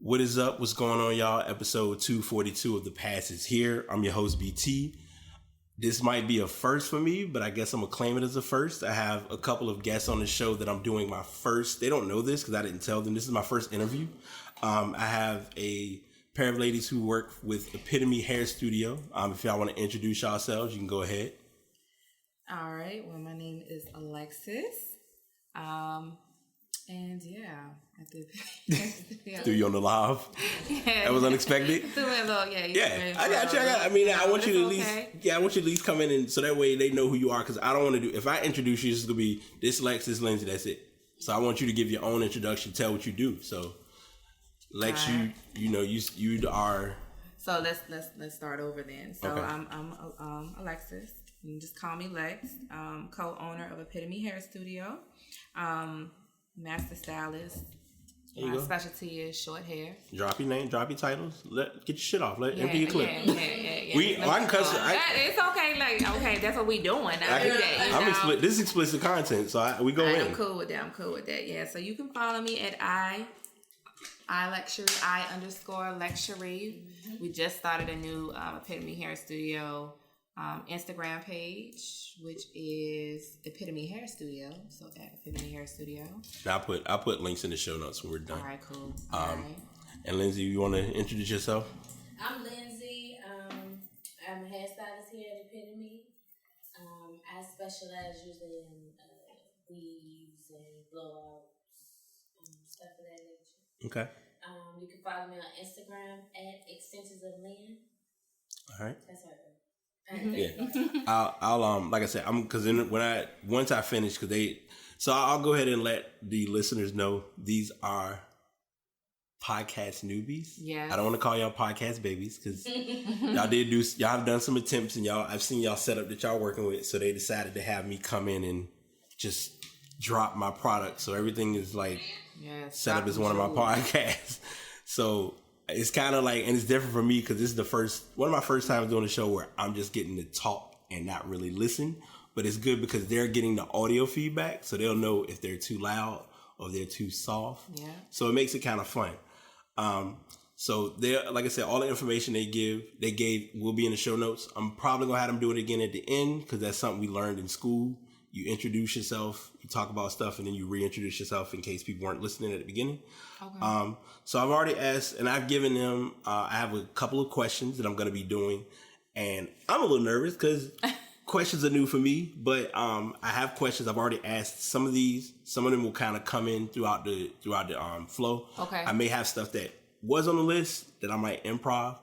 What is up? What's going on, y'all? Episode 242 of The Past is here. I'm your host, BT. This might be a first for me, but I guess I'm going to claim it as a first. I have a couple of guests on the show that I'm doing my first. They don't know this because I didn't tell them. This is my first interview. I have a pair of ladies who work with Epitome Hair Studio. If y'all want to introduce yourselves, you can go ahead. All right. Well, my name is Alexis. And yeah, I did. Threw you on the live. Yeah, that was unexpected. Threw me a little, yeah. I got you. I want you to at least, I want you to at least come in and so that way they know who you are. Because I don't want to do. If I introduce you, it's gonna be this Lex, this Lindsay. That's it. So I want you to give your own introduction, tell what you do. So Lex, right. you are. So let's start over then. So okay. I'm Alexis. You can just call me Lex. Co-owner of Epitome Hair Studio. Master stylist. My specialty is short hair. Drop your name, drop your titles. Get your shit off. Empty your clip. Yeah. I can cuss. It's okay. Okay, that's what we doing. I do that. This is explicit content, so we go in. I'm cool with that. Yeah. So you can follow me at I _lectury. Mm-hmm. We just started a new Epitome Hair Studio Instagram page, which is Epitome Hair Studio. So at Epitome Hair Studio. I'll put links in the show notes when we're done. All right, cool. All right. And Lindsay, you want to introduce yourself? I'm Lindsay. I'm a hairstylist here at Epitome. I specialize usually in weaves and blowouts, stuff of that nature. Okay. You can follow me on Instagram at Extensions of Lynn. All right. That's right. Yeah, I'll like I said, once I finish I'll go ahead and let the listeners know these are podcast newbies. Yeah, I don't want to call y'all podcast babies because y'all have done some attempts and I've seen y'all set up that y'all working with, so they decided to have me come in and just drop my product, so everything is like set up as one of my podcasts. So it's kind of like, and it's different for me because this is one of my first times doing a show where I'm just getting to talk and not really listen. But it's good because they're getting the audio feedback, so they'll know if they're too loud or they're too soft. Yeah. So it makes it kind of fun. So they're, like I said, all the information they gave will be in the show notes. I'm probably gonna have them do it again at the end because that's something we learned in school. You introduce yourself, you talk about stuff, and then you reintroduce yourself in case people weren't listening at the beginning. Okay. So I've already asked, and I've given them, I have a couple of questions that I'm going to be doing, and I'm a little nervous because questions are new for me, but I have questions I've already asked. Some of them will kind of come in throughout the flow. Okay. I may have stuff that was on the list that I might improv.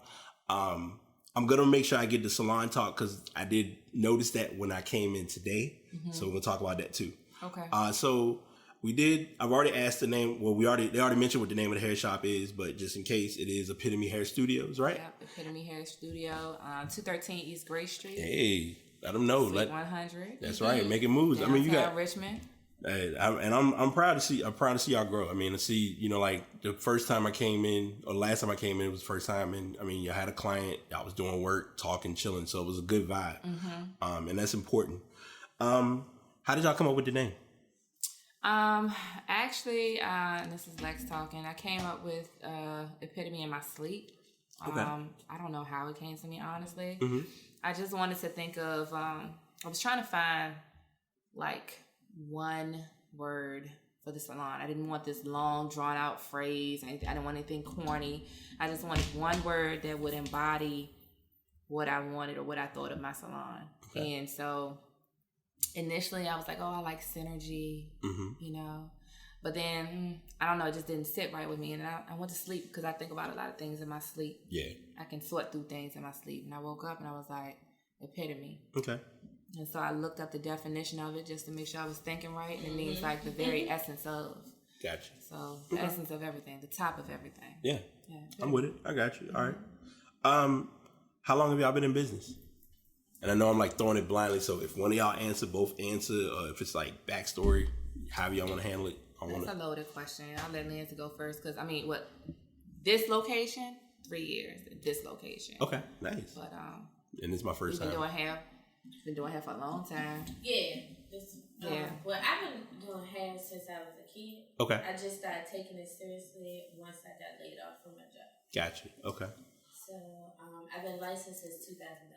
I'm going to make sure I get the salon talk because I did notice that when I came in today. Mm-hmm. So we're going to talk about that too. Okay. So I've already asked the name. Well, they already mentioned what the name of the hair shop is, but just in case, it is Epitome Hair Studios, right? Yep, Epitome Hair Studio, 213 East Gray Street. Hey, let them know. 100. That's right. Making moves. Downtown, you got Richmond. I'm proud to see y'all grow. To see, like the first time I came in, or last time I came in was the first time, and you had a client, I was doing work, talking, chilling, so it was a good vibe. Mm-hmm. And that's important. How did y'all come up with the name? Actually, this is Lex talking. I came up with Epitome in my sleep. Okay. I don't know how it came to me, honestly. Mm-hmm. I just wanted to think of. I was trying to find like one word for the salon. I didn't want this long, drawn out phrase. I didn't want anything corny. I just wanted one word that would embody what I wanted or what I thought of my salon. Okay. And so initially I was like, I like synergy, but then I don't know, it just didn't sit right with me. And I went to sleep because I think about a lot of things in my sleep. Yeah. I can sort through things in my sleep. And I woke up and I was like, Epitome. Okay. And so I looked up the definition of it just to make sure I was thinking right. And it means like the very essence of. Gotcha. So the essence of everything, the top of everything. Yeah. I'm with it. I got you. All right. How long have y'all been in business? And I know I'm like throwing it blindly, so if one of y'all answer, both answer, or if it's like backstory, however y'all want to handle it. That's a loaded question. I'll let Nancy go first because this location, 3 years at this location. Okay, nice. But and it's my first time. Been doing hair for a long time. Yeah. Yeah. Well, I've been doing hair since I was a kid. Okay. I just started taking it seriously once I got laid off from Gotcha. Okay. So I've been licensed since 2011.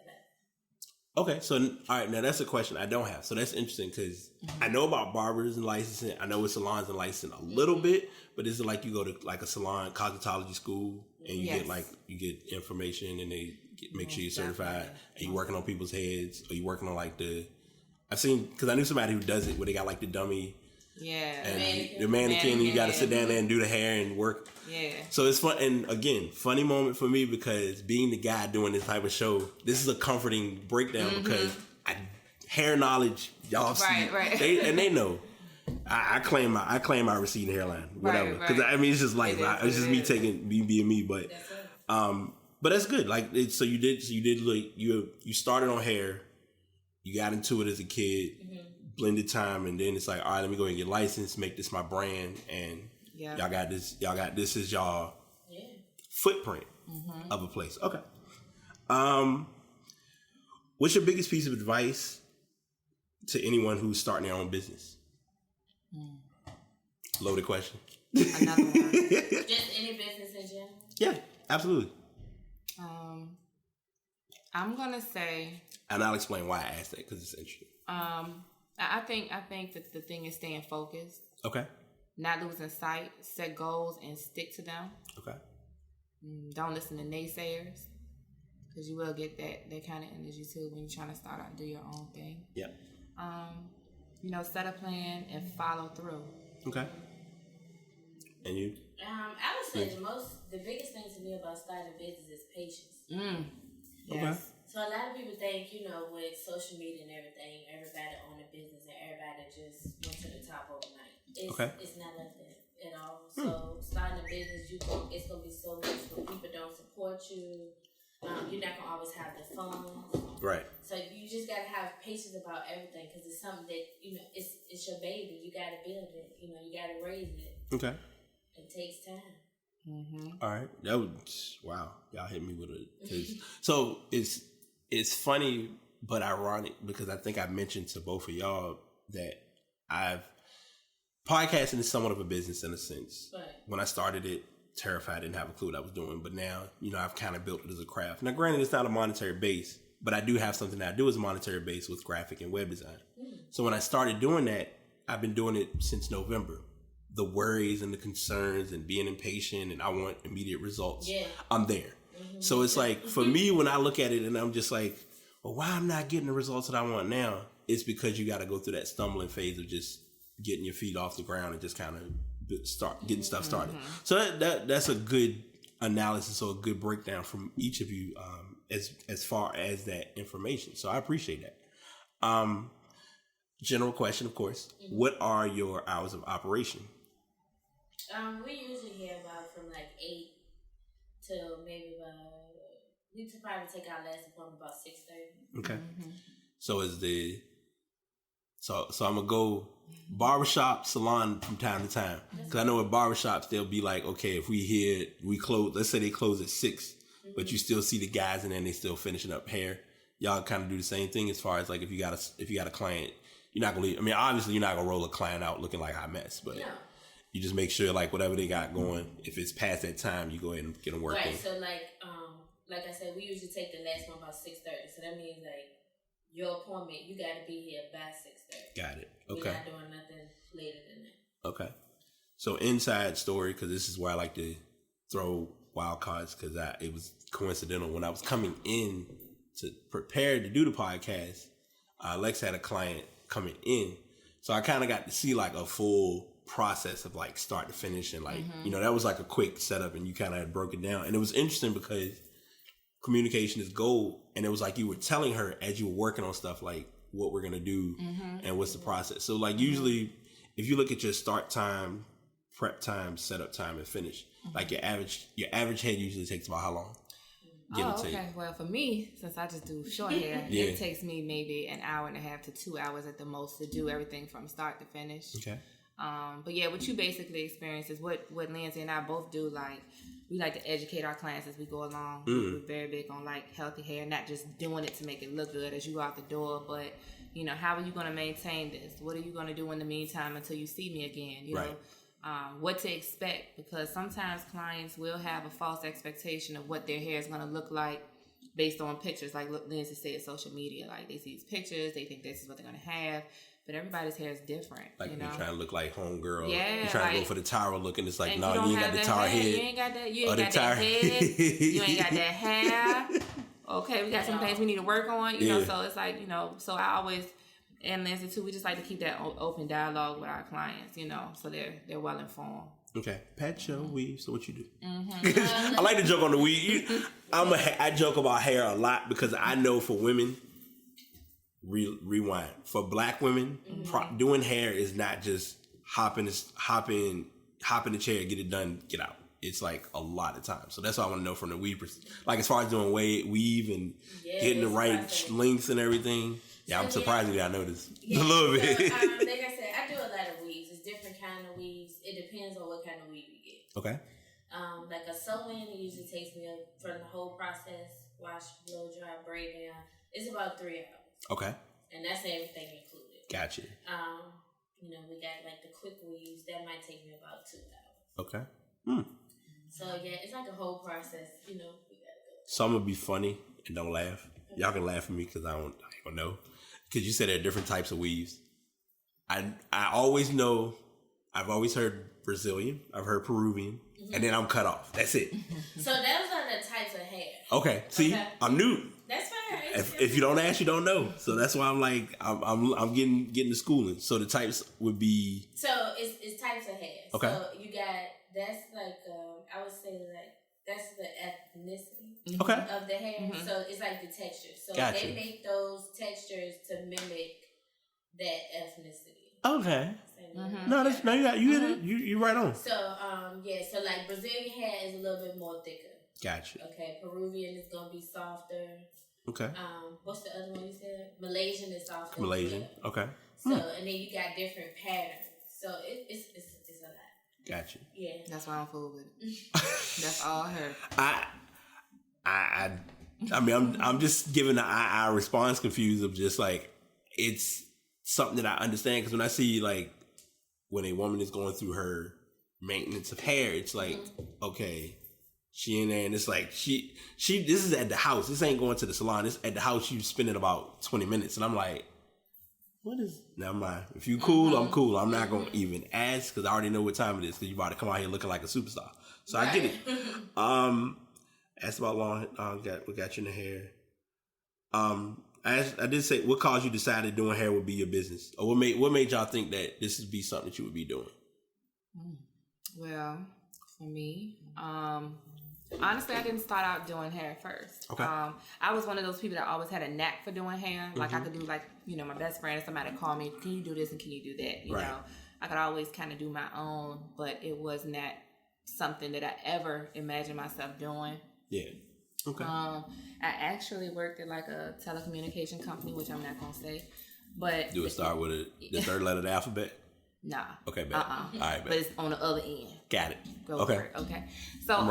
Okay, so all right, now that's a question I don't have. So that's interesting because I know about barbers and licensing. I know what salons and licensing a little bit, but is it like you go to like a salon cosmetology school and you get information and they make sure you're certified and you working on people's heads or you working on like I've seen because I knew somebody who does it where they got like the dummy. Yeah, and the mannequin, and you got to sit down there and do the hair and work. Yeah. So it's fun, and again, funny moment for me because being the guy doing this type of show, this is a comforting breakdown because hair knowledge, y'all see, right. They know. I claim my receding hairline, whatever. Because I mean, it's just life. It's just me being me, but that's good. Like so you did like you started on hair, you got into it as a kid. Blended time, and then it's like, all right, let me go and get licensed, make this my brand, and y'all got this as y'all footprint of a place. Okay. What's your biggest piece of advice to anyone who's starting their own business? Loaded question. Another one. Just any business in general? Yeah, absolutely. I'm gonna say, and I'll explain why I asked that because it's interesting. I think that the thing is staying focused. Okay. Not losing sight. Set goals and stick to them. Okay. Don't listen to naysayers because you will get that kind of energy too when you're trying to start out and do your own thing. Yeah. Set a plan and follow through. Okay. And you? I would say the biggest thing to me about starting a business is patience. Yes. Okay. So a lot of people think, with social media and everything, everybody own a business and everybody just went to the top overnight. It's not like that at all. So starting a business, it's gonna be so much when people don't support you. You're not gonna always have the funds. Right. So you just gotta have patience about everything because it's something that it's your baby. You gotta build it. You gotta raise it. Okay. It takes time. All right. That was wow. Y'all hit me with it. So it's funny but ironic because I think I mentioned to both of y'all that podcasting is somewhat of a business in a sense. Right. When I started it, terrified, didn't have a clue what I was doing. But now, I've kind of built it as a craft. Now, granted, it's not a monetary base, but I do have something that I do as a monetary base with graphic and web design. So when I started doing that, I've been doing it since November. The worries and the concerns and being impatient and I want immediate results. Yeah. I'm there. So it's like, for me, when I look at it and I'm just like, well, why I'm not getting the results that I want now? It's because you got to go through that stumbling phase of just getting your feet off the ground and just kind of start getting stuff started. So that's a good analysis or a good breakdown from each of you as far as that information. So I appreciate that. General question, of course. What are your hours of operation? We usually hear about from like 8 till maybe we could probably take our last appointment about 6:30. Okay. So so I'm gonna go barbershop, salon from time to time because I know at barbershops they'll be like, okay, if we close, let's say they close at 6, but you still see the guys and then they still finishing up hair. Y'all kind of do the same thing as far as like if you got a client, you're not gonna leave. I mean, obviously you're not gonna roll a client out looking like a hot mess, but. No. You just make sure, like, whatever they got going, if it's past that time, you go ahead and get them working. Right, so, like I said, we usually take the last one about 6:30. So that means, like, your appointment, you got to be here by 6:30. Got it. Okay. We're not doing nothing later than that. Okay. So, inside story, because this is where I like to throw wild cards, because it was coincidental. When I was coming in to prepare to do the podcast, Lex had a client coming in. So, I kind of got to see, like, a full process of like start to finish and like that was like a quick setup and you kind of had broken down and it was interesting because communication is gold and it was like you were telling her as you were working on stuff like what we're gonna do and what's the process. So like usually if you look at your start time, prep time, setup time, and finish, like your average head usually takes about how long? Okay. Well, for me, since I just do short hair, it takes me maybe an hour and a half to 2 hours at the most to do everything from start to finish. Okay. But yeah, what you basically experience is what Lindsay and I both do. Like, we like to educate our clients as we go along. We're very big on like healthy hair, not just doing it to make it look good as you go out the door, but how are you going to maintain this? What are you going to do in the meantime until you see me again? You know, what to expect, because sometimes clients will have a false expectation of what their hair is going to look like based on pictures. Like Lindsay said, social media, like they see these pictures, they think this is what they're going to have, but everybody's hair is different. Like, you you're know? trying to look like homegirl. Yeah, you're trying to go for the Tara look, and it's like, no, you ain't got the Tara head. You ain't got that. You ain't got that head. You ain't got that hair. Okay, we got some things we need to work on. You know, so it's like, so I always, and Lindsay too, we just like to keep that open dialogue with our clients. So they're well informed. Okay, pat your weave. So what you do? I like to joke on the weave. I joke about hair a lot because I know for women, rewind, for black women, doing hair is not just hop in the chair, get it done, get out. It's like a lot of time. So that's what I want to know from the weave. Like as far as doing weave and getting the right lengths and everything. Yeah, I'm surprised that I noticed a little bit. Like I said, I do a lot of weaves. It's different kind of weaves. It depends on what kind of weave you get. Okay. Like a sew-in, it usually takes me from the whole process, wash, blow dry, braid down. It's about 3 hours. Okay. And that's everything included. Gotcha. We got like the quick weaves that might take me about 2 hours. Okay. So yeah, it's like a whole process. We gotta go. Some will be funny and don't laugh. Y'all can laugh at me because I ain't gonna know. Because you said there are different types of weaves. I always know. I've always heard Brazilian. I've heard Peruvian, and then I'm cut off. That's it. So those are the types of hair. Okay. See, I'm new. That's fine. If you don't ask, you don't know. So that's why I'm like I'm getting the schooling. So the types would be. So it's types of hair. Okay. So you got that's like I would say like that's the ethnicity of the hair. So it's like the texture. So they make those textures to mimic that ethnicity. Okay. No, you hit it. You right on. So so like Brazilian hair is a little bit more thicker. Gotcha. Okay, Peruvian is gonna be softer. Okay. What's the other one you said? Malaysian is softer. Malaysian. Yeah. Okay. So and then you got different patterns. So it's a lot. Gotcha. Yeah. That's why I'm fool with it. That's all her. I mean, I'm just giving the response confused of just like, it's something that I understand. Because when I see like, when a woman is going through her maintenance of hair, it's like, okay, she in there and it's like, she this is at the house. This ain't going to the salon. This at the house, you spending about 20 minutes. And I'm like, what is, never mind. If you cool, I'm cool. I'm not going to even ask because I already know what time it is because you about to come out here looking like a superstar. So I get it. Asked about long, what got you in the hair. I did say, what caused you decided doing hair would be your business? Or what made y'all think that this would be something that you would be doing? Well, for me, honestly, I didn't start out doing hair first. Okay. I was one of those people that always had a knack for doing hair. Like I could do my best friend or somebody call me, can you do this and can you do that? You know, I could always kind of do my own, but it was not something that I ever imagined myself doing. Yeah. Okay. I actually worked at like a telecommunication company, which I'm not gonna say, but do it start with the third letter of the alphabet? Nah. Okay, bet. All right, bet. But it's on the other end. Got it. Go for it. Okay. So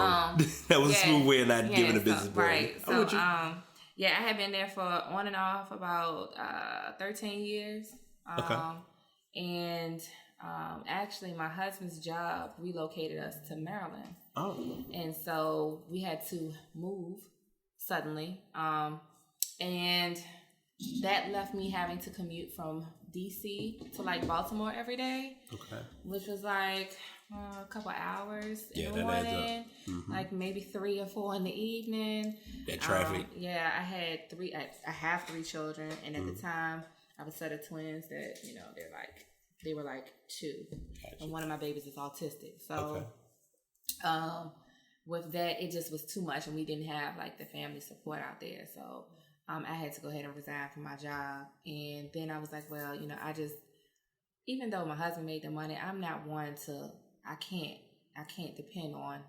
that was a smooth way of not giving a business brand. Right. So I had been there for on and off about 13 years. And actually my husband's job relocated us to Maryland. Oh. And so we had to move suddenly. And that left me having to commute from DC to like Baltimore every day. Okay. Which was like a couple hours in the morning, like maybe 3 or 4 in the evening. That traffic. I have 3 children, and at the time I have a set of twins that they were like 2, and one of my babies is autistic. So, with that, it just was too much, and we didn't have like the family support out there. So, I had to go ahead and resign from my job, and then I was like, well, I just, even though my husband made the money, I'm not one to. I can't depend on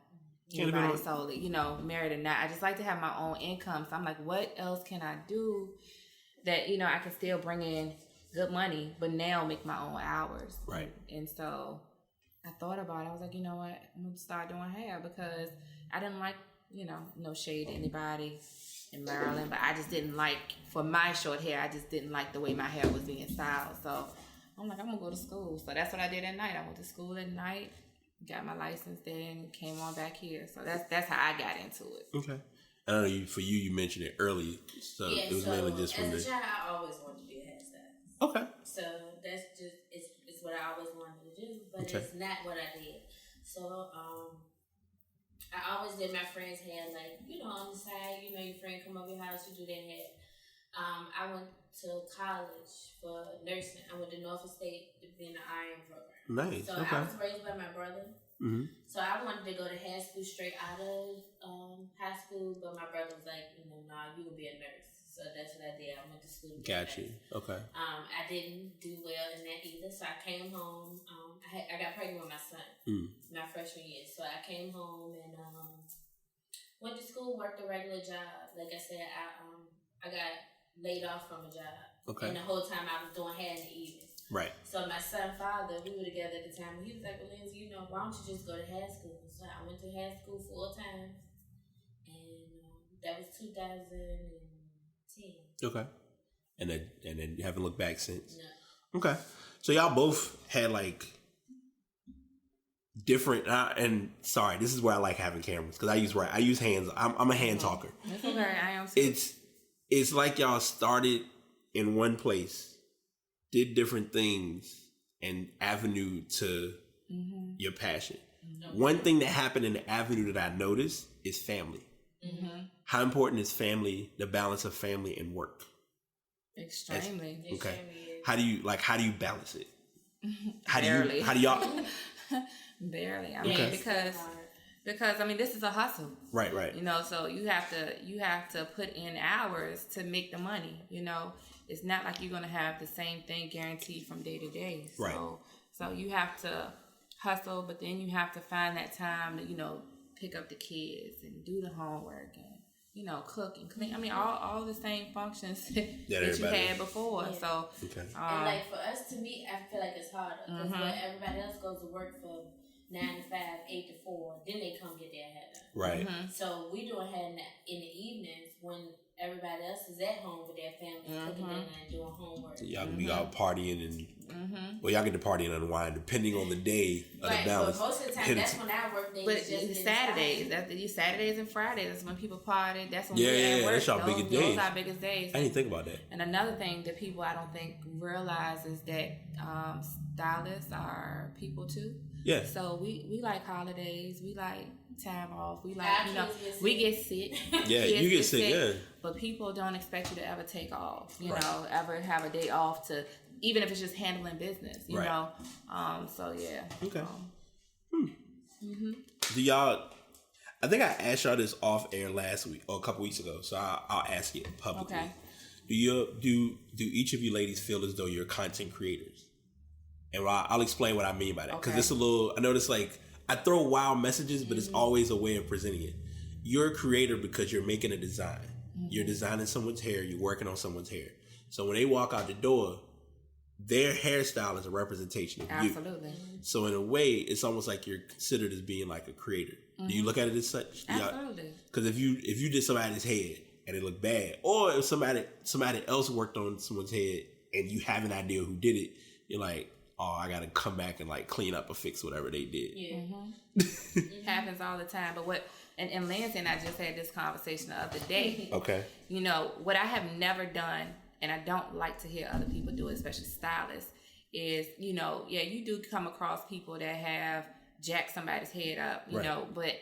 anybody solely, married or not. I just like to have my own income. So I'm like, what else can I do that, I can still bring in good money, but now make my own hours. Right. And so I thought about it. I was like, you know what? I'm going to start doing hair because I didn't like, no shade to anybody in Maryland, but I just didn't like, for my short hair, I just didn't like the way my hair was being styled. So I'm like, I'm going to go to school. So that's what I did at night. I went to school at night. got my license there and came on back here. So that's how I got into it. Okay. I know you mentioned it earlier, so it was mainly just from as a child, I always wanted to be a hairstylist. Okay. So that's just it's what I always wanted to do, but it's not what I did. So I always did my friend's hair, like, on the side, your friend come over your house, you do their hair. I went to college for nursing. I went to Norfolk State to be in the RN program. Nice. So okay. I was raised by my brother. Mm-hmm. So I wanted to go to hair school straight out of high school, but my brother was like, nah, you will be a nurse. So that's what I did. I went to school to be a nurse. Okay. I didn't do well in that either, so I came home. I got pregnant with my son my freshman year. So I came home and went to school, worked a regular job. Like I said, I got laid off from a job. Okay. And the whole time I was doing hair in the evenings. Right. So my son, father, we were together at the time. And he was like, well, Lindsay, why don't you just go to hair school? So I went to hair school full time. And that was 2010. Okay. And then you haven't looked back since? No. Okay. So y'all both had like different, and sorry, this is where I like having cameras because I use hands. I'm a hand talker. That's okay. I am too. It's like y'all started in one place, did different things, and avenue to your passion. Mm-hmm. One thing that happened in the avenue that I noticed is family. Mm-hmm. How important is family, the balance of family and work? Extremely. Okay. How do you balance it? Barely. How do y'all? Barely. I mean, because I mean, this is a hustle. Right. So you have to put in hours to make the money. It's not like you're gonna have the same thing guaranteed from day to day. So, right. So you have to hustle, but then you have to find that time to pick up the kids and do the homework and cook and clean. I mean, all the same functions that you had before. Yeah. So, and like for us, to me, I feel like it's harder because everybody else goes to work for 9 to 5, 8 to 4, then they come get their hair done. Right. Mm-hmm. So we doing hair in the evenings when everybody else is at home with their families, cooking dinner and doing homework. Y'all can be out partying and well, y'all get to party and unwind depending on the day of the balance. But most of the time, that's when our work days. But Saturdays and Fridays, that's when people party. That's when we at work. That's y'all biggest days. Those our biggest days. I didn't think about that. And another thing that people I don't think realize is that stylists are people too. Yeah. So we like holidays. We like time off. We like we get sick. Yeah, you get sick. Yeah. But people don't expect you to ever take off. You know, ever have a day off to. Even if it's just handling business, you know. So yeah. Okay. Do y'all? I think I asked y'all this off air last week or a couple weeks ago, so I'll ask it publicly. Okay. Do each of you ladies feel as though you're content creators? And I'll explain what I mean by that because it's a little. I notice like I throw wild messages, but it's always a way of presenting it. You're a creator because you're making a design. You're designing someone's hair. You're working on someone's hair. So when they walk out the door, their hairstyle is a representation of you. Absolutely. So in a way, it's almost like you're considered as being like a creator. Do you look at it as such? Absolutely. Because if you did somebody's head and it looked bad, or if somebody else worked on someone's head and you have an idea who did it, you're like, oh, I got to come back and like clean up or fix whatever they did. Yeah. It happens all the time. But and Lance and I just had this conversation the other day. Okay. What I have never done, and I don't like to hear other people do it, especially stylists, is, you do come across people that have jacked somebody's head up, you know, but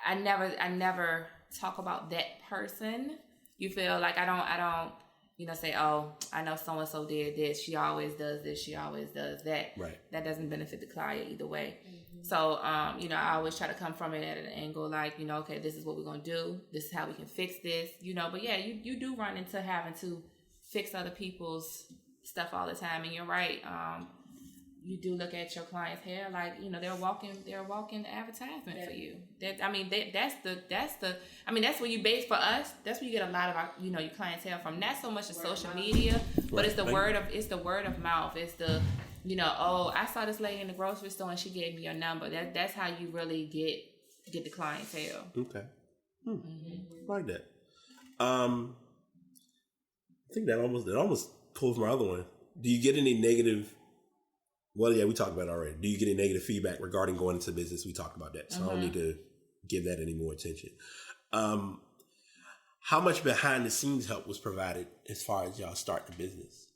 I never talk about that person. You feel like I don't, say, oh, I know so-and-so did this. She always does this. She always does that. Right. That doesn't benefit the client either way. So, I always try to come from it at an angle like, okay, this is what we're going to do. This is how we can fix this, But yeah, you do run into having to fix other people's stuff all the time. And you're right. You do look at your client's hair like, they're a walking advertisement for you. That's where you base for us. That's where you get a lot of our, your clientele from. Not so much the social media, but it's the word of mouth. It's the, oh, I saw this lady in the grocery store and she gave me your number. That's how you really get the clientele. Okay. Like that. I think that almost pulls my other one. Do you get any negative Well, yeah, we talked about it already. Do you get any negative feedback regarding going into business? We talked about that, so I don't need to give that any more attention. How much behind the scenes help was provided as far as y'all start the business?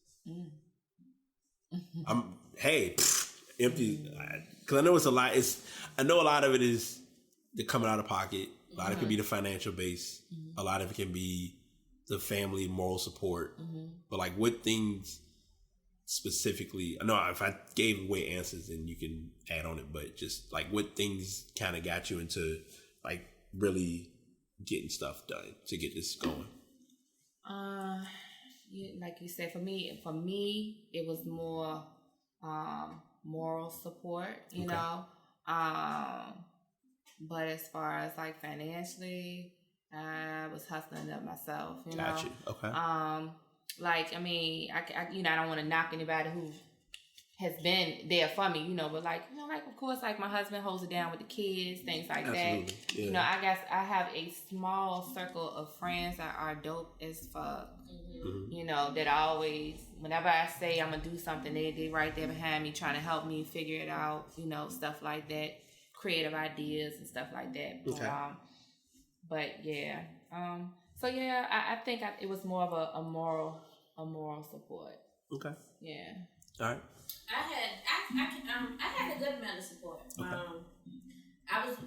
Empty, because I know it's a lot. I know a lot of it is the coming out of pocket. A lot of it can be the financial base. A lot of it can be the family moral support. But like, what things specifically? I know if I gave away answers, then you can add on it. But just like, what things kind of got you into like really getting stuff done to get this going? Like you said, for me, it was more moral support, you know. But as far as like financially, I was hustling up myself, you know. Got you. Okay. Like, I mean, I don't want to knock anybody who has been there for me, you know, but like, of course, like my husband holds it down with the kids, things like that. Yeah. You know, I guess I have a small circle of friends that are dope as fuck. You know, that always, whenever I say I'm gonna do something, they right there behind me trying to help me figure it out, you know, stuff like that, creative ideas and stuff like that. Okay. But yeah, so yeah, I think it was more of a moral support. Okay. Yeah. All right. I had a good amount of support. Okay.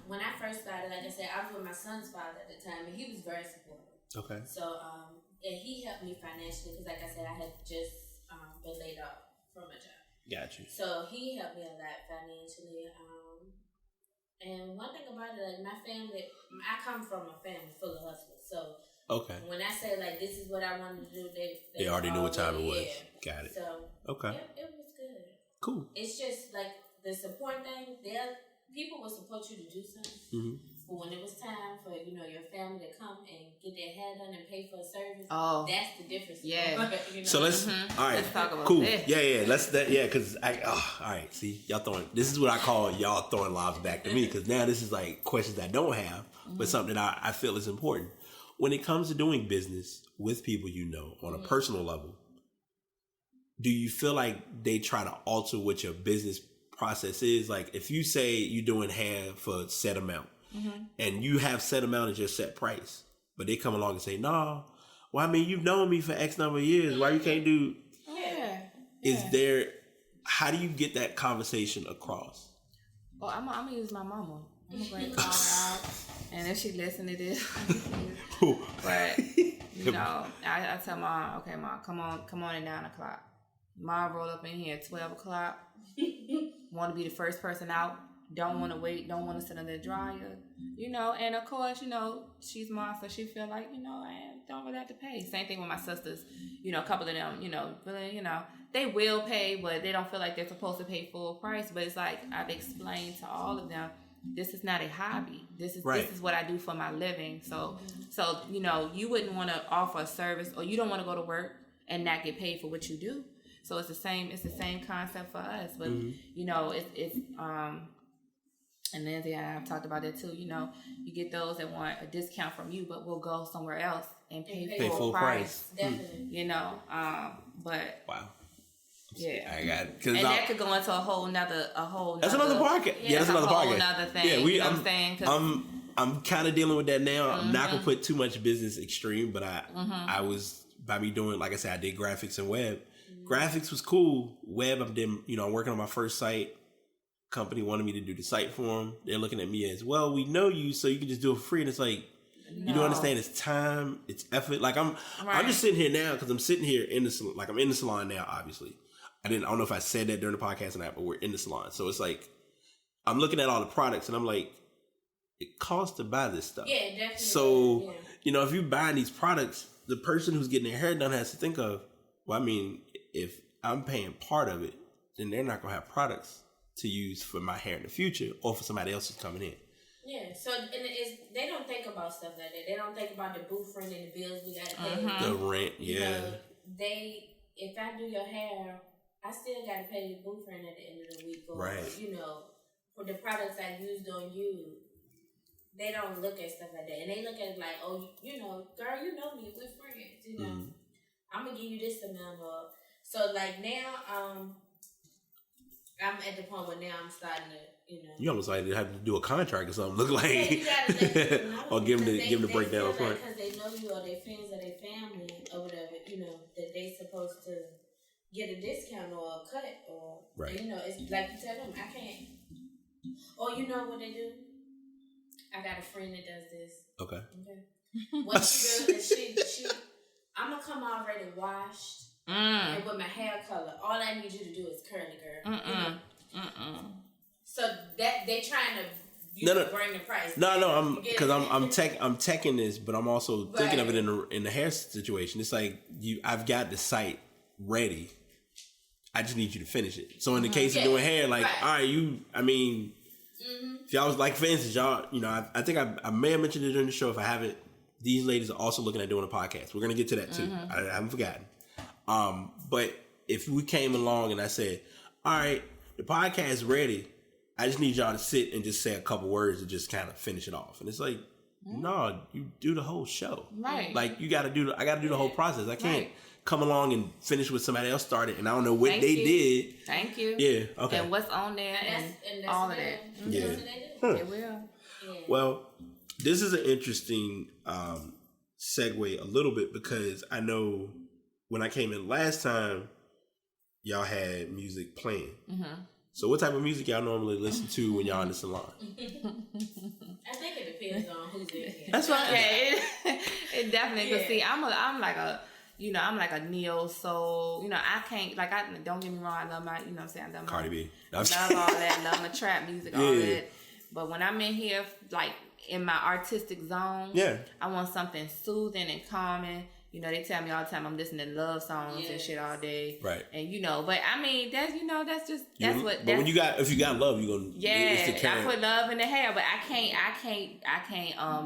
When I first started, like I said, I was with my son's father at the time, and he was very supportive. Okay. So, and he helped me financially because, like I said, I had just been laid off from my job. Got you. So he helped me a lot financially. And one thing about it, like my family, I come from a family full of hustlers. So okay, when I say like this is what I wanted to do, they already knew what time it was. Yeah. Got it. So okay, it was good. Cool. It's just like the support thing. People will support you to do something. But when it was time for your family to come and get their hair done and pay for a service, that's the difference. Yeah. So let's all right. Let's talk about cool. This. Yeah. Because all right. See, y'all throwing. This is what I call y'all throwing lobs back to me. Because now this is like questions I don't have, but something that I feel is important when it comes to doing business with people on a personal level. Do you feel like they try to alter what your business process is? Like if you say you're doing hair for a set amount. And you have set amount as your set price, but they come along and say, "No, well, I mean, you've known me for X number of years. Why you can't do?" Yeah. Is there? How do you get that conversation across? Well, I'm gonna use my mama. I'm gonna go ahead and call her out, and if she listen to this, but I tell Mom, okay, Mom, come on at 9 o'clock. Mom roll up in here at 12 o'clock. Want to be the first person out. Don't want to wait, don't want to sit under the dryer, and of course, she's mom, so she feel like, I don't really have to pay. Same thing with my sisters, a couple of them, really, they will pay, but they don't feel like they're supposed to pay full price. But it's like, I've explained to all of them, this is not a hobby. This is what I do for my living. So, you wouldn't want to offer a service, or you don't want to go to work and not get paid for what you do. So it's the same concept for us, but it's and then I've talked about that too. You get those that want a discount from you, but will go somewhere else and pay full price. Definitely. But wow. Yeah, I got it. And that could go into a whole nother. That's another podcast. Yeah, that's another podcast. Another thing. Yeah, you know what I'm saying? I'm kind of dealing with that now. I'm not gonna put too much business extreme, but I was by me doing, like I said, I did graphics and web. Graphics was cool. Web, I'm working on my first site. Company wanted me to do the site for them. They're looking at me as, well, we know you, so you can just do it for free. And it's like, you don't understand. It's time, it's effort. Like I'm just sitting here now because I'm sitting here in the salon. Like I'm in the salon now. Obviously, I don't know if I said that during the podcast or not, but we're in the salon. So it's like I'm looking at all the products and I'm like, it costs to buy this stuff. Yeah, definitely. So if you're buying these products, the person who's getting their hair done has to think of, well, I mean, if I'm paying part of it, then they're not gonna have products to use for my hair in the future or for somebody else who's coming in. Yeah, so they don't think about stuff like that. They don't think about the booth rent and the bills we got to pay. The rent, yeah. If I do your hair, I still got to pay the booth rent at the end of the week. Or, for the products I used on you, they don't look at stuff like that. And they look at it like, oh, girl, you know me, we're friends, I'm going to give you this amount of. So, like now, I'm at the point where now I'm starting to, You almost like have to do a contract or something. Look like, yeah, you gotta let people know, or give them the breakdown up front. Because they know you or their friends or their family or whatever, that they supposed to get a discount or a cut or, right. it's like you tell them, I can't. Or you know what they do? I got a friend that does this. Okay. What she does is I'm gonna come already washed and with my hair color. All I need you to do is curly, girl. So that they trying to bring the price. No, I'm teching this, but I'm also thinking of it in the hair situation. It's like I've got the site ready. I just need you to finish it. So in the case of doing hair, like, all right, if y'all was like, for instance, y'all, I think I may have mentioned it during the show. If I haven't, these ladies are also looking at doing a podcast. We're going to get to that too. I haven't forgotten. But if we came along and I said, all right, the podcast is ready. I just need y'all to sit and just say a couple words to just kind of finish it off. And it's like, no, you do the whole show. Right. Like I got to do the whole process. I can't come along and finish what somebody else started and I don't know what they did. Thank you. Yeah. Okay. And what's on there and all of that. Yeah. It will. Yeah. Well, this is an interesting segue a little bit because I know when I came in last time, y'all had music playing. So what type of music y'all normally listen to when y'all in the salon? I think it depends on who's in here. That's right. Yeah, it definitely. Cause see, I'm like a neo soul. I can't don't get me wrong. I love my, I love Cardi B. I love all that. Love my trap music, all that. But when I'm in here, like in my artistic zone, I want something soothing and calming. They tell me all the time I'm listening to love songs and shit all day. Right. And but I mean that's if you got love, you're gonna I put love in the hair, but I can't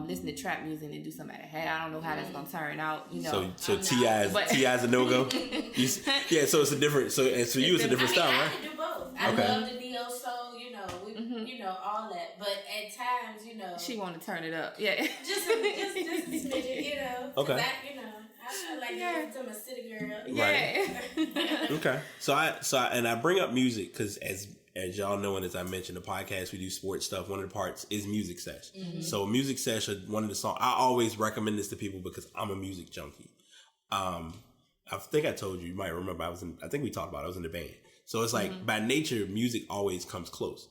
listen to trap music and do something at the hair. I don't know how that's gonna turn out. So T.I.'s a no-go. So it's a different. So and for you it's a different style, right? I can do both. I love the neo soul. All that. But at times, she want to turn it up. Yeah. just a smidgen, Okay. I like to my city girl. Yeah. Okay. So I bring up music because as y'all know and as I mentioned, the podcast we do sports stuff. One of the parts is music sesh. So music sesh, one of the songs I always recommend this to people because I'm a music junkie. I think I told you might remember I think we talked about it. I was in the band. So it's like by nature, music always comes close.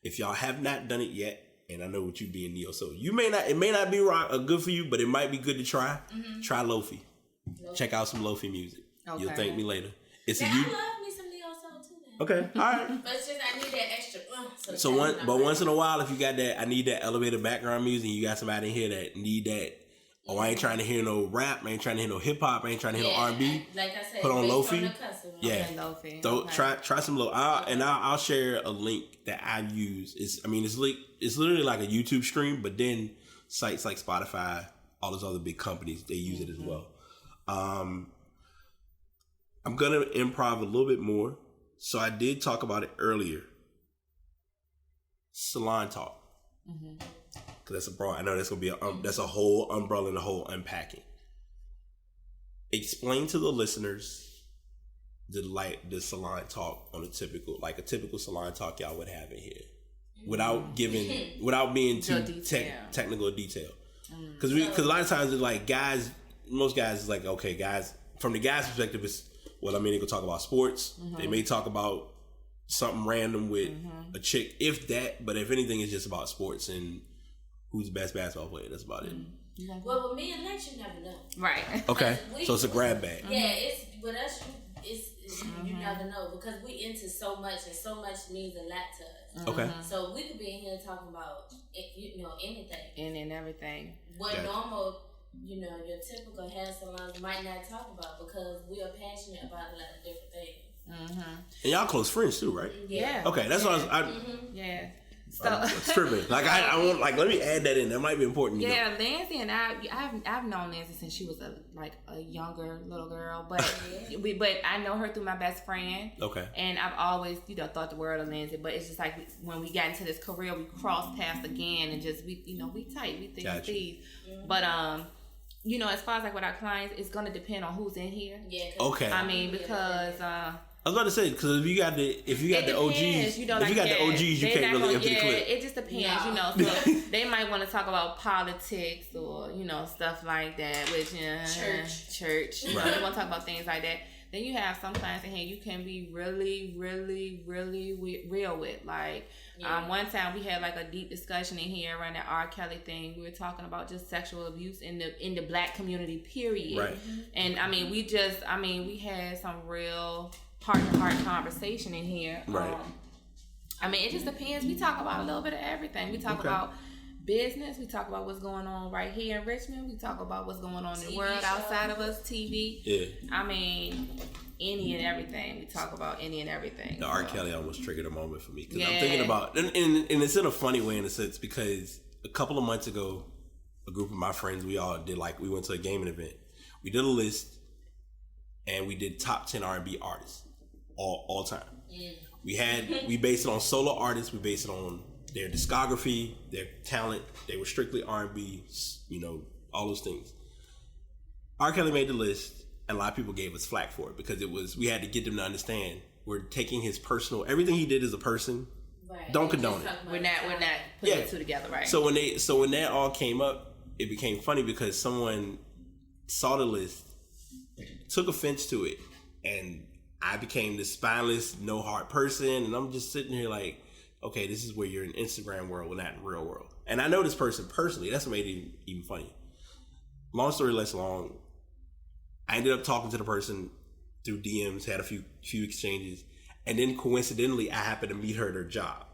If y'all have not done it yet, and I know what you being neo, so it may not be good for you, but it might be good to try. Try Lofi. Check out some Lofi music. Okay. You'll thank me later. I love me some neo soul too. Now. Okay, all right. But it's just I need that extra. So once in a while, if you got that, I need that elevated background music. And you got somebody in here that need that. Oh, I ain't trying to hear no rap. I ain't trying to hear no hip hop. I ain't trying to hear no R&B. Like I said, put on Lofi. Yeah, Lofi. So try some Lofi. I'll share a link that I use. It's literally like a YouTube stream, but then sites like Spotify, all those other big companies, they use it as well. I'm gonna improv a little bit more. So I did talk about it earlier. Salon talk. Because that's a broad. I know that's gonna be that's a whole umbrella and a whole unpacking. Explain to the listeners the salon talk on a typical salon talk y'all would have in here, without being too technical detail. Because a lot of times it's like most guys is like, okay, guys, from the guy's perspective, it's they can talk about sports. They may talk about something random with a chick, if that. But if anything, it's just about sports and who's the best basketball player. That's about it. Well, with me and Lex, you never know. Right. Okay. So it's a grab bag. Yeah, it's with us. You never know because we into so much and so much means a lot to us. Okay. So we could be in here talking about anything. And everything. What normal, your typical hair salons might not talk about because we are passionate about a lot of different things. And y'all close friends too, right? Yeah. Okay, that's what I was. Yeah. So stripping. I want let me add that in. That might be important. Yeah, Nancy and I've known Nancy since she was a younger little girl, but I know her through my best friend. Okay. And I've always thought the world of Nancy, but it's just like when we got into this career, we crossed paths again, and just we tight, we think thieves. But as far as with our clients, it's gonna depend on who's in here. Yeah. Okay. I mean because. I was about to say, because if you got the OGs, you know, if you got the OGs, you can't really empty the clip. It just depends, you know. So they might want to talk about politics or stuff like that, which church. You know, they want to talk about things like that. Then you have some clients in here you can be really, really, really real with. Like one time we had like a deep discussion in here around that R. Kelly thing. We were talking about just sexual abuse in the Black community, period. Right. And I mean, we had some real heart-to-heart conversation in here. Right. I mean, it just depends. We talk about a little bit of everything. We talk about business. We talk about what's going on right here in Richmond. We talk about what's going on in the world outside of us, TV. Yeah. I mean, any and everything. We talk about any and everything. The R. Kelly almost triggered a moment for me. Because I'm thinking about, and it's in a funny way in a sense, because a couple of months ago, a group of my friends, we went to a gaming event. We did a list, and we did top 10 R&B artists all time. We based it on solo artists. We based it on their discography, their talent. They were strictly R&B, all those things. R. Kelly made the list, and a lot of people gave us flack for it because we had to get them to understand we're taking his personal, everything he did as a person. Right. Don't condone it. We're not putting the two together, right? So when that all came up, it became funny because someone saw the list, took offense to it, and I became this spineless, no heart person, and I'm just sitting here like, okay, this is where you're in Instagram world, but not in real world. And I know this person personally. That's what made it even funny. Long story less long, I ended up talking to the person through DMs, had a few exchanges, and then coincidentally, I happened to meet her at her job.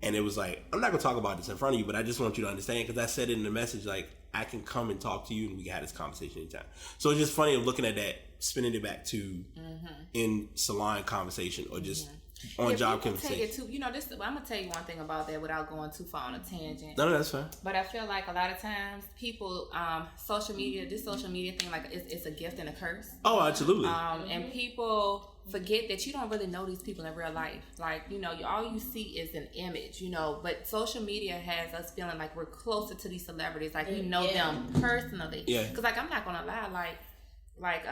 And it was like, I'm not going to talk about this in front of you, but I just want you to understand, because I said it in the message, like, I can come and talk to you and we can have this conversation anytime. So it's just funny of looking at that, spinning it back to in salon conversation or just on job conversation. Take it too, I'm going to tell you one thing about that without going too far on a tangent. No, that's fine. But I feel like a lot of times people, social media thing, like it's a gift and a curse. Oh, absolutely. And people forget that you don't really know these people in real life. Like, all you see is an image, but social media has us feeling like we're closer to these celebrities, like we know them personally. Yeah. Because, like, I'm not going to lie, like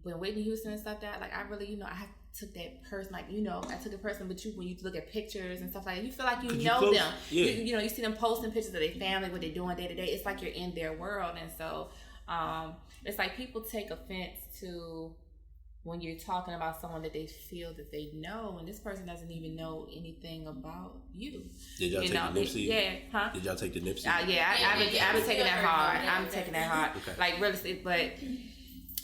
when Whitney Houston and stuff died, like, I really, I took that person, like, I took a person, but when you look at pictures and stuff like that, you feel like you know them. Yeah. You see them posting pictures of their family, what they're doing day to day. It's like you're in their world. And so it's like people take offense to when you're talking about someone that they feel that they know, and this person doesn't even know anything about you. Did y'all take the Nipsey? Yeah, huh? Did y'all take the Nipsey? I've been taking that hard. I'm taking that hard. Okay. Like, realistically, but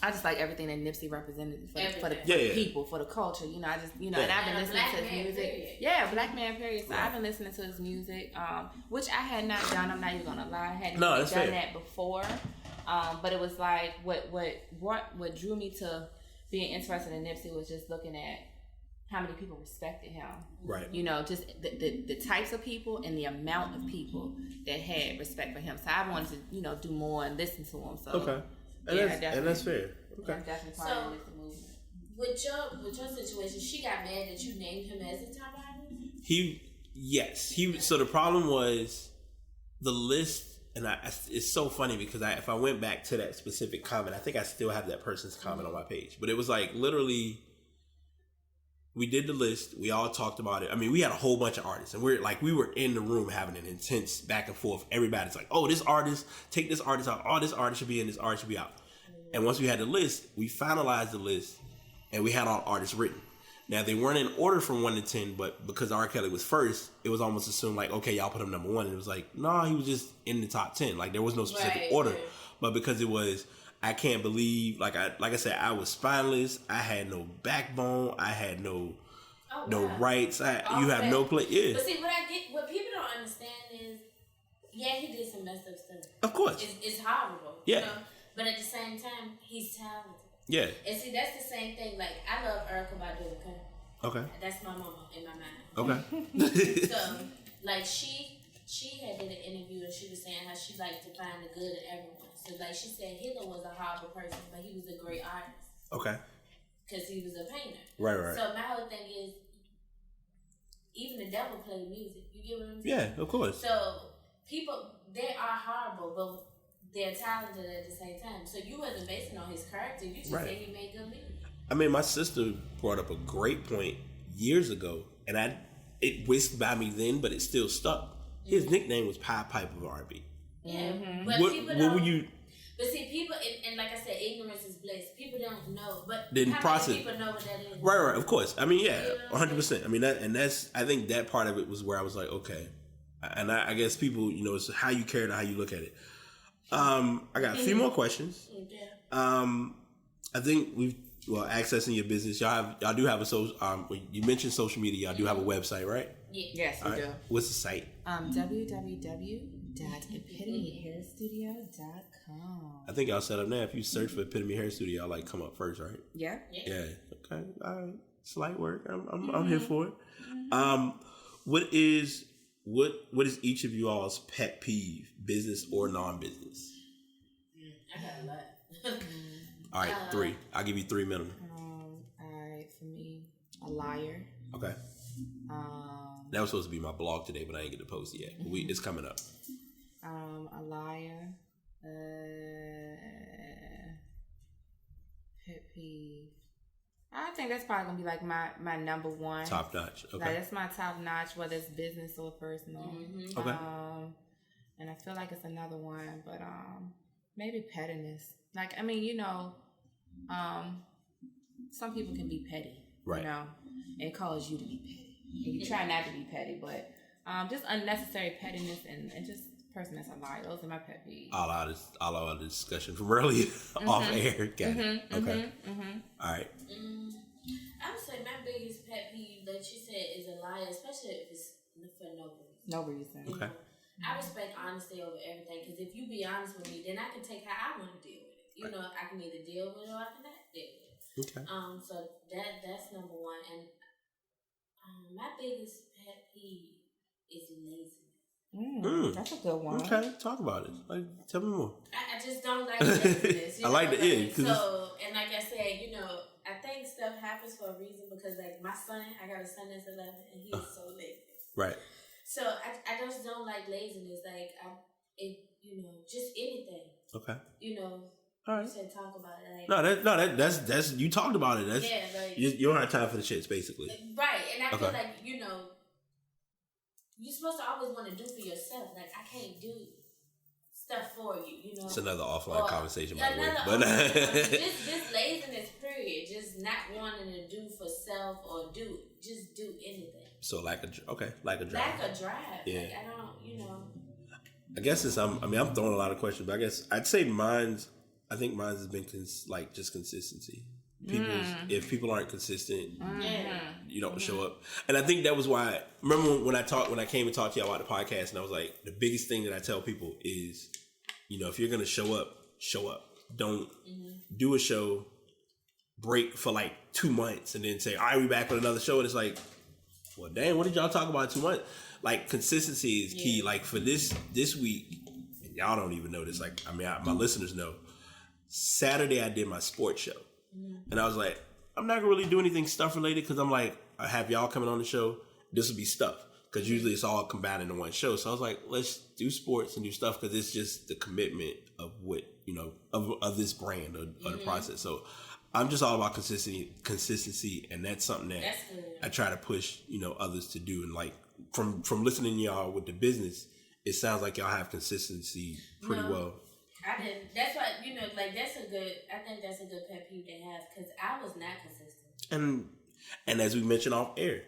I just like everything that Nipsey represented for the people, for the culture. I just, and I've been listening to his music. Period. Yeah, Black man, period. So I've been listening to his music, which I had not done. I'm not even gonna lie, I hadn't done that before. But it was like what drew me to being interested in Nipsey was just looking at how many people respected him. Right. Just the types of people and the amount of people that had respect for him. So I wanted to, do more and listen to him. So okay. And that's fair. Okay. I'm definitely part of the movement. With your situation, she got mad that you named him as the top artist? So the problem was the list, and it's so funny because if I went back to that specific comment, I think I still have that person's comment on my page. But it was like literally, we did the list. We all talked about it. I mean, we had a whole bunch of artists, and we were in the room having an intense back and forth. Everybody's like, "Oh, this artist, take this artist out. Oh, this artist should be in. This artist should be out." And once we had the list, we finalized the list, and we had all artists written. Now, they weren't in order from 1 to 10, but because R. Kelly was first, it was almost assumed like, okay, y'all put him number 1. And it was like, no, he was just in the top 10. Like, there was no specific order. Right. But because it was, I can't believe, like I said, I was spineless. I had no backbone. I had no rights. You have no place. Yeah. But see, what people don't understand is, he did some messed up stuff. Of course. It's horrible. Yeah. But at the same time, he's talented. Yeah. And see, that's the same thing. Like, I love Erykah Badu, okay? That's my mama in my mind. Okay. So, like, she had did an interview and she was saying how she liked to find the good in everyone. So, like, she said Hitler was a horrible person, but he was a great artist. Okay. Because he was a painter. Right. So, my whole thing is, even the devil played music. You get what I'm saying? Yeah, of course. So, people, they are horrible, but they're talented at the same time. So you wasn't basing on his character. You just said he made good music. I mean, my sister brought up a great point years ago, and it whisked by me then, but it still stuck. His nickname was Pied Piper of R&B. Yeah, but what were you? But see, people, and like I said, ignorance is bliss. People don't know, but Didn't how process. many people know what that is? Right, of course. I mean, yeah, 100%. I mean, that's. I think that part of it was where I was like, okay, and I guess people, it's how you carry it, how you look at it. I got a few more questions. I think accessing your business, y'all do have a social. You mentioned social media. Y'all do have a website, right? Yes, we do. What's the site? www.epitomehairstudio.com. I think y'all set up now. If you search for Epitome Hair Studio, y'all come up first, right? Yeah. Yeah. Okay. All right. Slight work. I'm here for it. What is each of you all's pet peeve, business or non-business? I got a lot. All right, 3. I'll give you 3 minimum. All right, for me, a liar. Okay. That was supposed to be my blog today, but I ain't get to post it yet. But it's coming up. A liar. Pet peeve. I think that's probably gonna be like my number one. Top notch. Okay. Like, that's my top notch, whether it's business or personal. Okay. And I feel like it's another one, but maybe pettiness. Like, I mean, some people can be petty, right? And cause you to be petty. And you try not to be petty, but just unnecessary pettiness and just person that's a liar. Those are my pet peeves. All out of discussion from earlier off air. Got it. Okay. All right. I would say my biggest pet peeve, like you said, is a lie, especially if it's for no reason. No reason. Okay. I respect honesty over everything, because if you be honest with me, then I can take how I want to deal with it. I can either deal with it or I can not deal with it. Okay. So that's number one. And my biggest pet peeve is laziness. That's a good one. Okay, talk about it. Like, tell me more. I just don't like laziness. I like the end. So, and like I said, I think stuff happens for a reason, because like my son, I got a son that's 11 and he's so lazy. Right. So I just don't like laziness. Like just anything. Okay. All right. You said talk about it. Like, that's you talked about it. That's, like you don't have time for the shits, basically. Right, and I feel like you're supposed to always want to do for yourself. Like, I can't do stuff for you. It's another offline conversation, by the way. But just laziness, period. Just not wanting to do for self or just do anything. So like a drive. Like a drive. Yeah. Like, I don't, I guess I'm throwing a lot of questions, but I guess I'd say mine's has been just consistency. If people aren't consistent, you don't show up. And I think that was why. Remember when I came and talked to you about the podcast, and I was like, the biggest thing that I tell people is, if you're gonna show up. Don't do a show, break for like 2 months, and then say, all right, we back with another show. And it's like, well, dang, what did y'all talk about in 2 months? Like, consistency is key. Like, for this week, and y'all don't even know this. Like, my listeners know. Saturday I did my sports show. And I was like, I'm not gonna really do anything stuff related, because I'm like, I have y'all coming on the show. This will be stuff, because usually it's all combined into one show. So I was like, let's do sports and do stuff, because it's just the commitment of what of this brand or the process. So I'm just all about consistency, and that's something that I try to push others to do. And like from listening to y'all with the business, it sounds like y'all have consistency pretty well. I didn't. That's why I think that's a good pet peeve to have, because I was not consistent. And as we mentioned off air,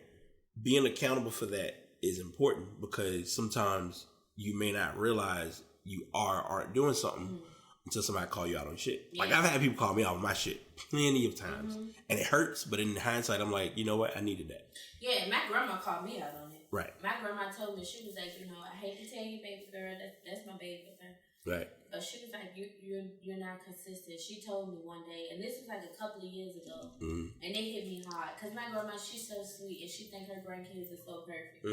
being accountable for that is important, because sometimes you may not realize you aren't doing something until somebody call you out on shit. Yeah. Like, I've had people call me out on my shit plenty of times, and it hurts. But in hindsight, I'm like, you know what? I needed that. Yeah, my grandma called me out on it. Right. My grandma told me, she was like, I hate to tell you, baby girl, that's my baby thing. Right. But she was like, you're not consistent. She told me one day, and this was like a couple of years ago, and it hit me hard, because my grandma, she's so sweet, and she think her grandkids are so perfect,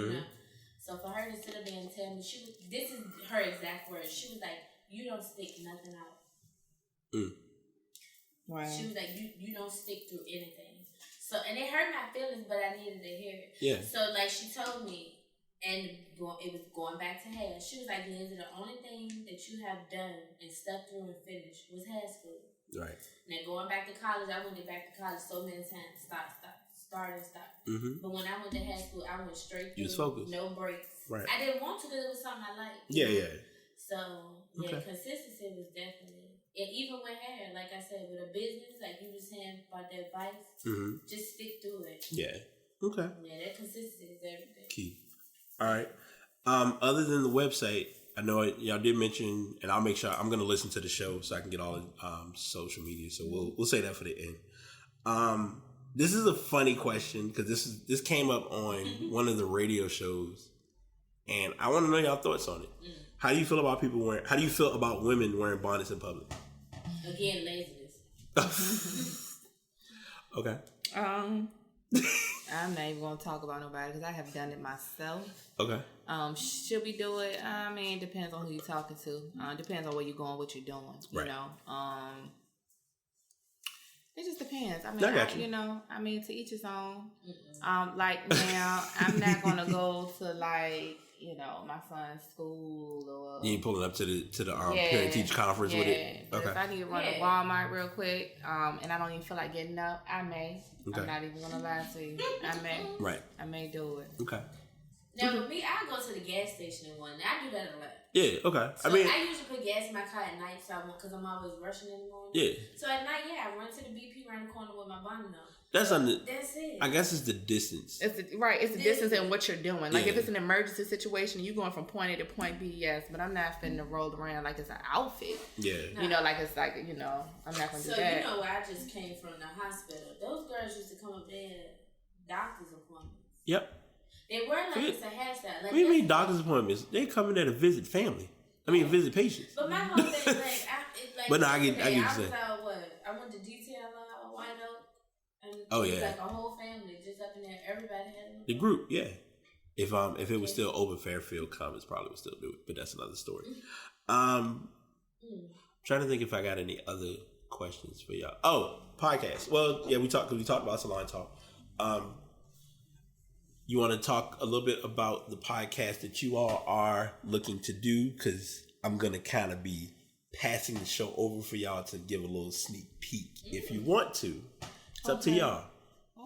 So for her to sit up there and tell me, this is her exact words. She was like, you don't stick nothing out. Wow. She was like, you don't stick through anything. So, and it hurt my feelings, but I needed to hear it. Yeah. So like, she told me, And it was going back to hair. She was like, Lindsay, the only thing that you have done and stuck through and finished was hair school. Right. Now going back to college, I went back to college so many times. Start and stop. Mm-hmm. But when I went to hair school, I went straight through. You was focused. No breaks. Right. I didn't want to because it was something I liked. Yeah. So consistency was definitely. And even with hair, like I said, with a business, like you were saying about that advice, just stick through it. Yeah. Okay. Yeah, that consistency is everything. Key. All right. Other than the website, I know y'all did mention, and I'll make sure I'm going to listen to the show so I can get all the social media. So we'll say that for the end. This is a funny question because this came up on one of the radio shows, and I want to know y'all thoughts on it. How do you feel about How do you feel about women wearing bonnets in public? Again, laziness. Okay. I'm not even gonna talk about nobody because I have done it myself. Okay. Should we do it? I mean, depends on who you're talking to. Depends on where you're going, what you're doing. You know. It just depends. I mean, to each his own. Like now, I'm not gonna go to like my son's school or you ain't pulling up to the parent teacher conference with it. But if I need to run to Walmart real quick, and I don't even feel like getting up, I may. Okay. I'm not even gonna lie to you. I may. Right. I may do it. Okay. Now with me, I go to the gas station and one. I do that a lot. Yeah. Okay. So I usually put gas in my car at night, because I'm always rushing in the morning. Yeah. So at night, I run to the BP around the corner with my bonnet on. That's it. I guess it's the distance. It's the distance and what you're doing. Like if it's an emergency situation, you're going from point A to point B. Yes, but I'm not finna roll around like it's an outfit. Yeah. Like it's like I'm not gonna do that. So where I just came from the hospital. Those girls used to come up there, doctor's appointments. Yep. They were like it's a hairstyle. Like, what do you mean doctor's appointments? They come in there to visit family. Visit patients. But my whole thing, but no, I get I you was saying. I went to detail White Oak. And it was like a whole family just up in there. Everybody had the group, yeah. If it was still open, Fairfield Commons probably would still do it, but that's another story. Trying to think if I got any other questions for y'all. Oh, podcast. Well, yeah, we talked about Salon Talk. You want to talk a little bit about the podcast that you all are looking to do? Because I'm going to kind of be passing the show over for y'all to give a little sneak peek if you want to. It's up to y'all.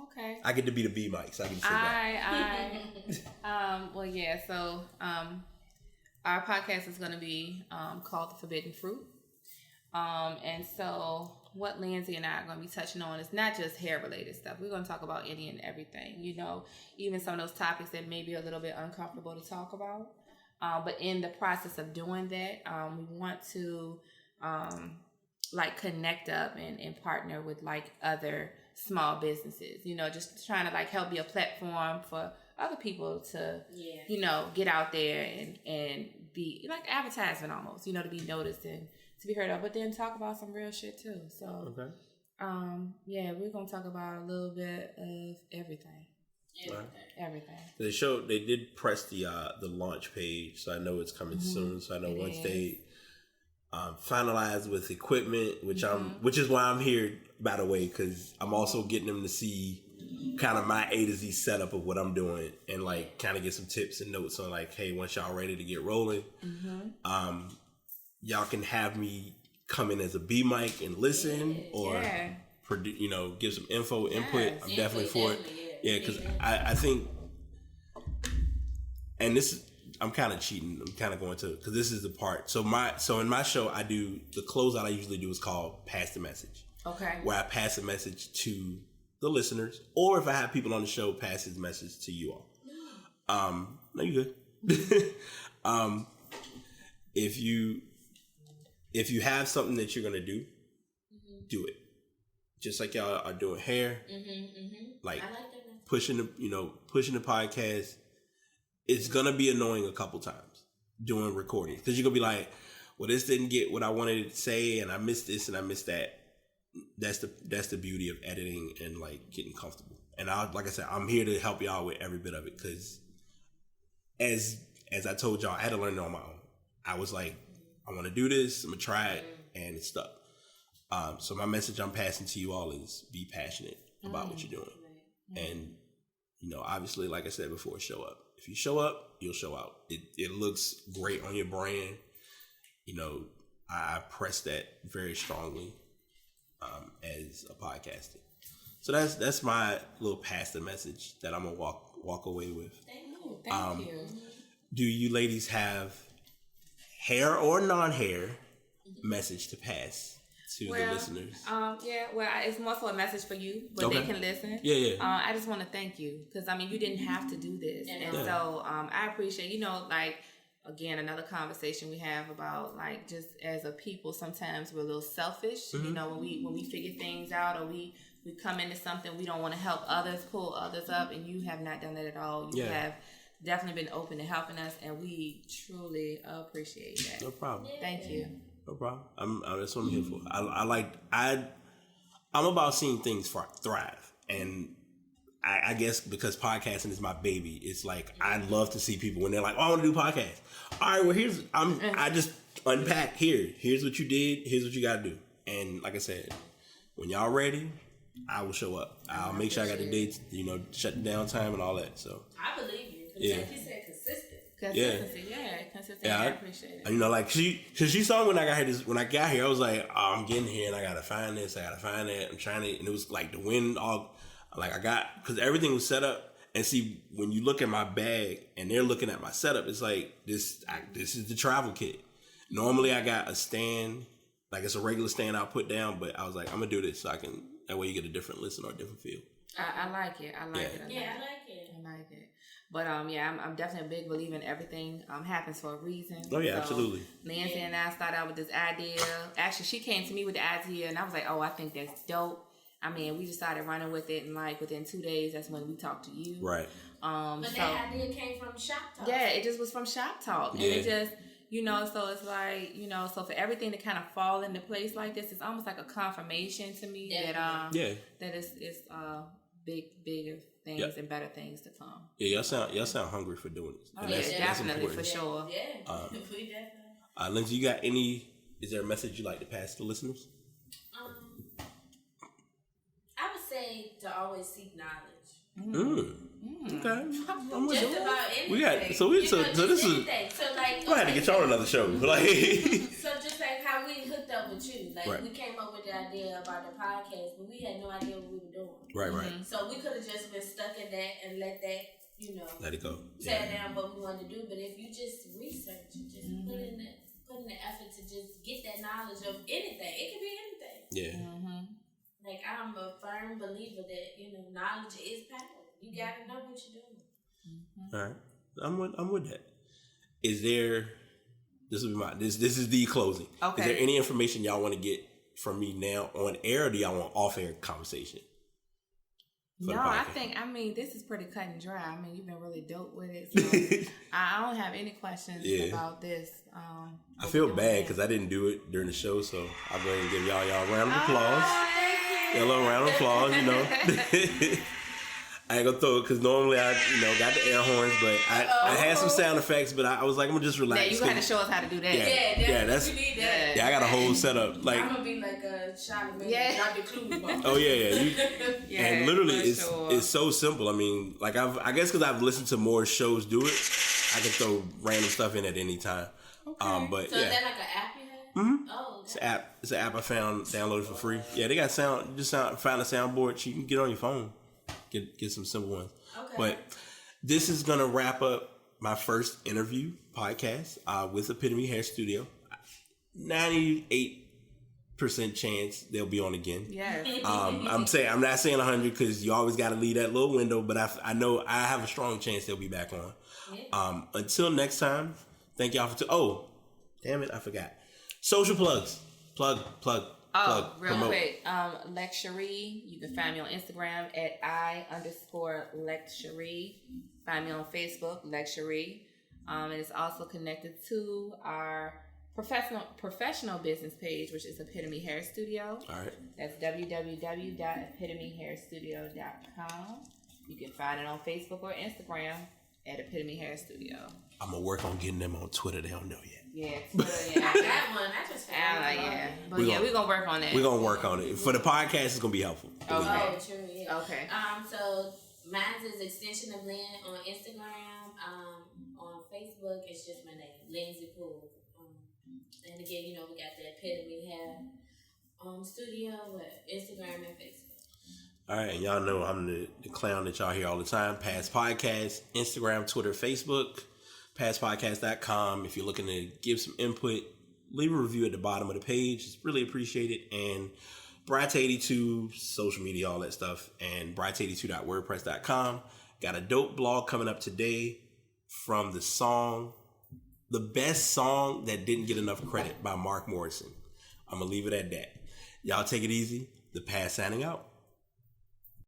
Okay. I get to be the B mic, so I can say that. Well, yeah. So, our podcast is going to be called The Forbidden Fruit. And so what Lindsay and I are going to be touching on is not just hair related stuff. We're going to talk about any and everything, even some of those topics that may be a little bit uncomfortable to talk about. But in the process of doing that, we want to connect up and partner with other small businesses, just trying to help be a platform for other people to, get out there and be like advertisement almost, to be noticed and to be heard of, but then talk about some real shit too. So, we're going to talk about a little bit of everything. Everything. They did press the launch page, so I know it's coming soon. So I know once they finalize with equipment, which is why I'm here, by the way, because I'm also getting them to see kind of my A to Z setup of what I'm doing and kind of get some tips and notes on hey, once y'all ready to get rolling, y'all can have me come in as a B mic and listen or give some input. I'm definitely for it. Yeah, because I think, and I'm kind of cheating. I'm kind of going to, because this is the part. So in my show, I do, the closeout I usually do is called Pass the Message. Okay. Where I pass a message to the listeners, or if I have people on the show, pass his message to you all. No, you good. If you have something that you're going to do, do it. Just like y'all are doing hair, I like that. pushing the podcast. It's gonna be annoying a couple times doing recording because you're gonna be like, well, this didn't get what I wanted to say, and I missed this and I missed that. That's the beauty of editing and getting comfortable. And like I said, I'm here to help y'all with every bit of it because as I told y'all, I had to learn it on my own. I was like, I want to do this. I'm gonna try it, and it stuck. So my message I'm passing to you all is be passionate about what you're doing. And, obviously, like I said before, show up. if you show up, you'll show out. It looks great on your brand. You know, I press that very strongly as a podcaster. So that's my little pastor message that I'm gonna walk away with. Thank you. Do you ladies have hair or non-hair message to pass to the listeners? It's more so a message for you, but they can listen. Yeah. I just want to thank you because you didn't have to do this, so I appreciate. Again, another conversation we have about just as a people, sometimes we're a little selfish. Mm-hmm. When we figure things out or we come into something, we don't want to help others, pull others up, and you have not done that at all. You have definitely been open to helping us, and we truly appreciate that. No problem. Thank you. No problem. That's what I'm here for. I'm about seeing things thrive, and I guess because podcasting is my baby, it's like I'd love to see people when they're like, "Oh, I want to do podcasts." All right, well I just unpack here's what you did, here's what you got to do, and like I said, when y'all ready, I will show up. I'll make sure I got the dates, shut the down time and all that. So I believe you. Like you said, consistency. Consistency. I appreciate it. She saw when I got here, I was like, oh, I'm getting here and I gotta find this, I gotta find that. I'm trying to, and it was like the wind all, because everything was set up. And see, when you look at my bag and they're looking at my setup, it's like this is the travel kit. Normally I got a stand, like it's a regular stand I'll put down, but I was like, I'm gonna do this so that way you get a different listen or a different feel. I like it. I like it. I like it. But I'm definitely a big believer in everything happens for a reason. Oh yeah, absolutely. Nancy and I started out with this idea. Actually, she came to me with the idea, and I was like, "Oh, I think that's dope." I mean, we just started running with it, and within 2 days, that's when we talked to you. Right. But that idea came from Shop Talk. Yeah, it just was from Shop Talk, and it just. So it's like, so for everything to kind of fall into place like this, it's almost like a confirmation to me that it's bigger things and better things to come. Yeah, y'all sound hungry for doing this. Oh, definitely, for sure. Yeah, we definitely. Lindsay, is there a message you'd like to pass to listeners? I would say to always seek knowledge. Okay. Just about anything. So this is. So like, I had to get y'all on another show. So just like how we hooked up with you, right. We came up with the idea about the podcast, but we had no idea what we were doing. Right. So we could have just been stuck in that and let that, let it go. Tear down what we wanted to do. But if you just research and just put in the effort to just get that knowledge of anything, it can be anything. Yeah. Like I'm a firm believer that knowledge is power. You gotta know what you're doing. All right, I'm with that. Is there? This will be this is the closing. Okay. Is there any information y'all want to get from me now on air, or do y'all want off air conversation? No, I think this is pretty cut and dry. You've been really dope with it. So I don't have any questions about this. I feel bad because I didn't do it during the show, so I'll go ahead and give y'all a round of applause. A little round of applause, I ain't gonna throw it because normally I, got the air horns, but I had some sound effects, but I was like, I'm gonna just relax. Yeah, you gotta show us how to do that. Yeah, that's you need that. Yeah, I got a whole setup. Like I'm gonna be like a Charlamagne, Dr. Clue. Oh yeah. And literally, it's so simple. I guess because I've listened to more shows do it, I can throw random stuff in at any time. Okay. So is that like an app you have? Mm-hmm. Oh, okay. It's an app I found downloaded for free. Yeah, they got sound. Just find a soundboard. You can get on your phone. Get some simple ones. Okay. But this is gonna wrap up my first interview podcast with Epitome Hair Studio. 98% chance they'll be on again. Yeah. I'm not saying 100 because you always got to leave that little window, but I know I have a strong chance they'll be back on. Yeah. Until next time, thank y'all for. Oh, damn it, I forgot. Social plugs. Plug. Real quick. Lectury. You can find me on Instagram at @I_lectury. Find me on Facebook, Lectury. And it's also connected to our professional business page, which is Epitome Hair Studio. All right. That's www.epitomehairstudio.com. You can find it on Facebook or Instagram at Epitome Hair Studio. I'm gonna work on getting them on Twitter. They don't know yet. Yeah, Twitter. Yeah, that one. I just But we're gonna work on that. We're gonna work on it. For the podcast, it's gonna be helpful. Okay. Oh, true. Yeah. Okay. So mine is Extension of Land on Instagram. On Facebook, it's just my name, Lindsay Poole. And again, we got the Epitome Hair studio with Instagram and Facebook. All right, and y'all know I'm the clown that y'all hear all the time. Past Podcast, Instagram, Twitter, Facebook, pastpodcast.com. If you're looking to give some input, leave a review at the bottom of the page. It's really appreciated. And Bright82, social media, all that stuff. And bright82.wordpress.com. Got a dope blog coming up today from the best song that didn't get enough credit by Mark Morrison. I'm going to leave it at that. Y'all take it easy. The Past signing out.